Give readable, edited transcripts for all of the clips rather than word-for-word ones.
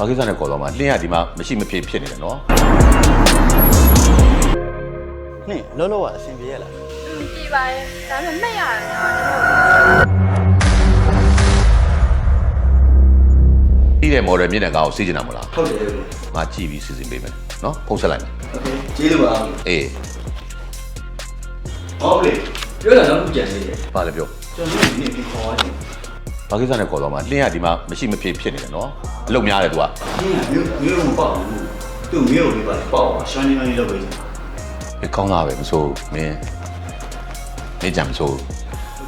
ဘာကိစ္စနဲ့ခေါ်တော့မှလင်းရဒီမှာမရှိမဖြစ်ဖြစ်နေတယ်နော်နင့်လောလောကအဆင်ပြေရလားပြေပါရဲ့ဒါပေမဲ့မဲ့ရတယ်နော်ဒီတဲ့ model မြင့်တဲ့ကားကိုစီးကျင်တာမလားဟုတ်တယ်ငါကြည့်ပြီးစီစဉ်ပေးမယ်နော်ဖုန်းဆက်လိုက်မယ်โอเคကျေးဇူးပါအေးဟုတ်ပြီပြောတာတော့ကြံနေတယ်ဘာလဲပြောကျွန်တော်ဒီနေ့ဒီခေါ်ရတယ်ဘာကိစ္စနဲ့ခေါ်တော့မှလင်းရဒီမှာမရှိမဖြစ်ဖြစ်နေတယ်နော်အလုပ်များတယ်သူကနင့်ကမျိုးမပေါ့ဘူးသူ့မျိုးလေးပါပေါ့ရှမ်းနေနေလောက်ပဲဒီကောင်းသားပဲမဆိုးမင်းကြံမဆိုး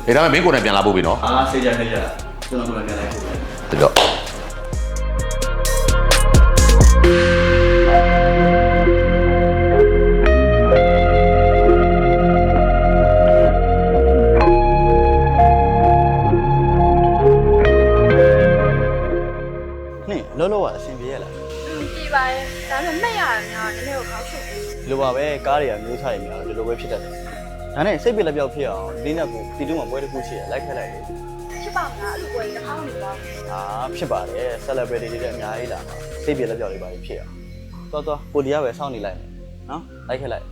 အေးဒါပေမဲ့မင်းကိုယ်နဲ့ပြန်လာဖို့ပြီနော်ဆေးကြကျွန်တော်တို့ပြန်လိုက်ဖို့တတော့လောလောကအဆင်ပြေရလားပြေပါရဲ့ဒါပေမဲ့မဲ့ရတယ်နော်နည်းနည်းကိုခေါင်းရှုပ်ပြီးဒီလိုပါပဲကားတွေကမျိုးချရများဒီလိုပဲဖြစ်တတ်တယ်ဒါနဲ့စိတ်ပြလက်ပြောက်ဖြစ်အောင်ဒီနေ့ကတီတူးမှာပွဲတစ်ခုရှိရလိုက်ခက်လိုက်လေဖြစ်ပါမလားအဲ့လိုပွဲတစ်ခါမှမလုပ်ဖြစ်ပါတယ် celebrity တွေလည်းအများကြီးလာမှာစိတ်ပြလက်ပြောက်တွေပါဖြစ်အောင်တော်ကိုဒီကပဲစောင့်နေလိုက်မယ်နော်လိုက်ခက်လိုက်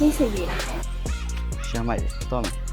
นี่สิวีလားရှမ်းမိုက်တော့မယ်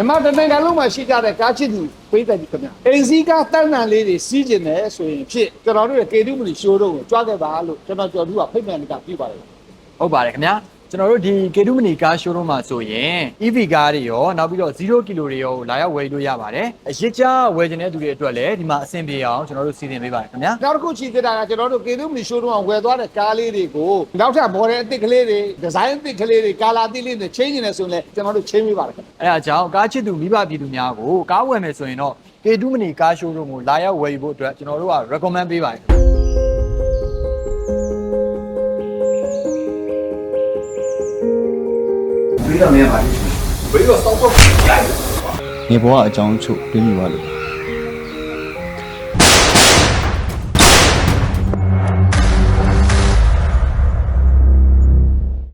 မြန်မာနိုင်ငံလုံးမှာရှိကြတဲ့ကားချစ်သူပြည်သက်ကြီးခင်ဗျာအိမ်စီးကားတန်းတန်းလေးတွေစီးကျင်တယ်ဆိုရင်ဖြစ်ကျွန်တော်တို့ရဲ့ကေတုမလီရှိုးတော့ကိုကြွားခဲ့ပါလို့ကျွန်တော်ကြော်သူကဖိတ်မှန်ကပြပါတယ်ဟုတ်ပါတယ်ခင်ဗျာကျွန်တော်တို့ဒီကေတုမနီကားရှိုးရုံးမှာဆိုရင် EV ကားတွေရောနောက်ပြီးတော့0ကီလိုတွေရောလာရောက်ဝယ်လို့ရပါတယ်အရစ်ကြဝယ်ခြင်းတဲ့သူတွေအတွက်လည်းဒီမှာအဆင်ပြေအောင်ကျွန်တော်တို့စီစဉ်ပေးပါတယ်ခင်ဗျာနောက်တစ်ခုချီသေးတာကကျွန်တော်တို့ကေတုမလီရှိုးတော့ဝယ်သွားတဲ့ကားလေးတွေကိုနောက်ထပ် model အသစ်ကလေးတွေဒီဇိုင်းအသစ်ကလေးတွေကာလာအသစ်လေးတွေချင်းနေတယ်ဆိုရင်လည်းကျွန်တော်တို့ချင်းပေးပါတယ်ခင်ဗျအဲအကြောင်းကားချစ်သူမိဘပြည်သူများကိုကားဝယ်မယ်ဆိုရင်တော့ကေတုမနီကားရှိုးရုံးကိုလာရောက်ဝယ်ယူဖို့အတွက်ကျွန်တော်တို့က recommend ပေးပါတယ်ဒီတော့မင်းပါဘူးဘယ်တော့စောက်ဖို့ကြိုက်နေဘောကအကြောင်းချုပ်ပြမိပါလို့